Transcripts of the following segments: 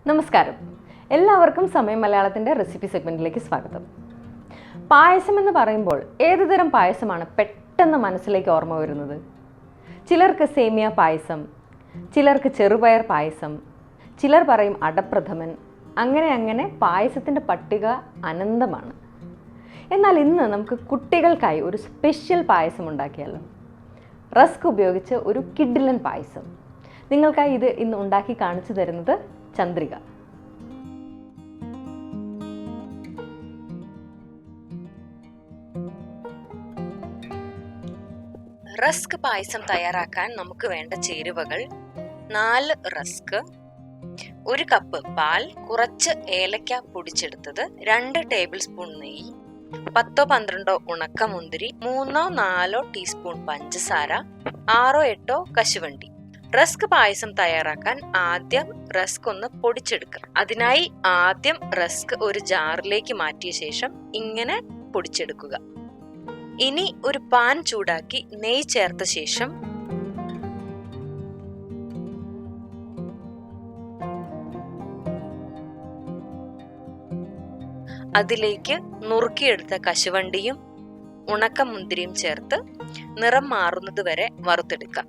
നമസ്കാരം, എല്ലാവർക്കും സമയം മലയാളത്തിൻ്റെ റെസിപ്പി സെഗ്മെൻറ്റിലേക്ക് സ്വാഗതം. പായസം എന്ന് പറയുമ്പോൾ ഏതുതരം പായസമാണ് പെട്ടെന്ന് മനസ്സിലേക്ക് ഓർമ്മ വരുന്നത്? ചിലർക്ക് സേമിയ പായസം, ചിലർക്ക് ചെറുപയർ പായസം, ചിലർ പറയും അടപ്രഥമൻ. അങ്ങനെ പായസത്തിൻ്റെ പട്ടിക അനന്തമാണ്. എന്നാൽ ഇന്ന് നമുക്ക് കുട്ടികൾക്കായി ഒരു സ്പെഷ്യൽ പായസം ഉണ്ടാക്കിയാലോ? റസ്ക് ഉപയോഗിച്ച് ഒരു കിഡിലൻ പായസം. നിങ്ങൾക്കായി ഇത് ഇന്ന് ഉണ്ടാക്കി കാണിച്ചു തരുന്നത് ചന്ദ്രിക. റസ്ക് പായസം തയ്യാറാക്കാൻ നമുക്ക് വേണ്ട ചേരുവകൾ: 4 റസ്ക്, 1 കപ്പ് പാൽ, കുറച്ച് ഏലക്ക പൊടിച്ചെടുത്തത്, 2 ടേബിൾ സ്പൂൺ നെയ്യ്, 10-12 ഉണക്കമുന്തിരി, 3-4 ടീസ്പൂൺ പഞ്ചസാര, 6-8 കശുവണ്ടി. റസ്ക് പായസം തയ്യാറാക്കാൻ ആദ്യം റസ്ക് ഒന്ന് പൊടിച്ചെടുക്കുക. അതിനായി ആദ്യം റസ്ക് ഒരു ജാറിലേക്ക് മാറ്റിയ ശേഷം ഇങ്ങനെ പൊടിച്ചെടുക്കുക. ഇനി ഒരു പാൻ ചൂടാക്കി നെയ്യ് ചേർത്ത ശേഷം അതിലേക്ക് നുറുക്കിയെടുത്ത കശുവണ്ടിയും ഉണക്കമുന്തിരിയും ചേർത്ത് നിറം മാറുന്നത് വരെ വറുത്തെടുക്കാം.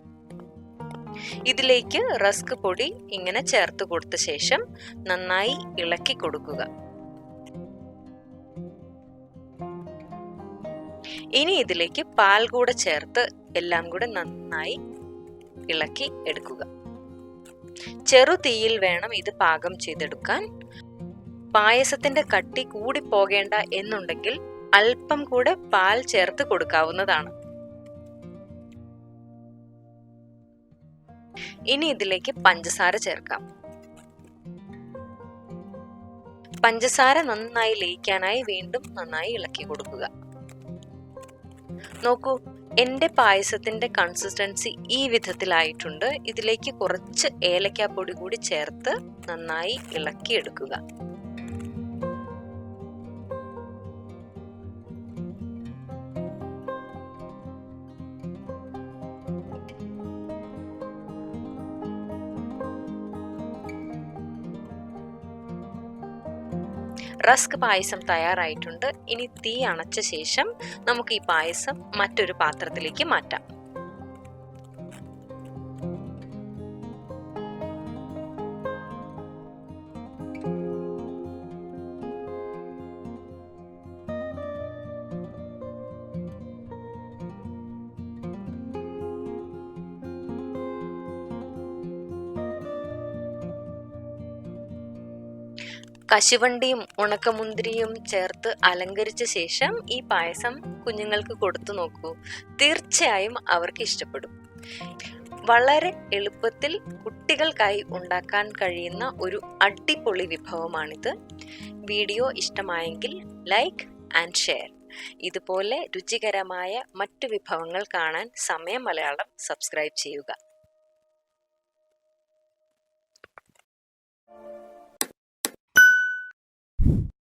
ഇതിലേക്ക് റസ്ക് പൊടി ഇങ്ങനെ ചേർത്ത് കൊടുത്ത ശേഷം നന്നായി ഇളക്കി കൊടുക്കുക. ഇനി ഇതിലേക്ക് പാൽ കൂടെ ചേർത്ത് എല്ലാം കൂടെ നന്നായി ഇളക്കി എടുക്കുക. ചെറു തീയിൽ വേണം ഇത് പാകം ചെയ്തെടുക്കാൻ. പായസത്തിന്റെ കട്ടി കൂടി പോകേണ്ട എന്നുണ്ടെങ്കിൽ അല്പം കൂടെ പാൽ ചേർത്ത് കൊടുക്കാവുന്നതാണ്. ഇനി ഇതിലേക്ക് പഞ്ചസാര ചേർക്കാം. പഞ്ചസാര നന്നായി ലയിക്കാനായി വീണ്ടും നന്നായി ഇളക്കി കൊടുക്കുക. നോക്കൂ, എന്റെ പായസത്തിന്റെ കൺസിസ്റ്റൻസി ഈ വിധത്തിലായിട്ടുണ്ട്. ഇതിലേക്ക് കുറച്ച് ഏലക്കാപ്പൊടി കൂടി ചേർത്ത് നന്നായി ഇളക്കിയെടുക്കുക. റസ്ക് പായസം തയ്യാറായിട്ടുണ്ട്. ഇനി തീ അണച്ച ശേഷം നമുക്ക് ഈ പായസം മറ്റൊരു പാത്രത്തിലേക്ക് മാറ്റാം. കശുവണ്ടിയും ഉണക്കമുന്തിരിയും ചേർത്ത് അലങ്കരിച്ച ശേഷം ഈ പായസം കുഞ്ഞുങ്ങൾക്ക് കൊടുത്തു നോക്കൂ. തീർച്ചയായും അവർക്ക് ഇഷ്ടപ്പെടും. വളരെ എളുപ്പത്തിൽ കുട്ടികൾക്കായി ഉണ്ടാക്കാൻ കഴിയുന്ന ഒരു അടിപൊളി വിഭവമാണിത്. വീഡിയോ ഇഷ്ടമായെങ്കിൽ ലൈക്ക് ആൻഡ് ഷെയർ. ഇതുപോലെ രുചികരമായ മറ്റു വിഭവങ്ങൾ കാണാൻ സമയം മലയാളം സബ്സ്ക്രൈബ് ചെയ്യുക.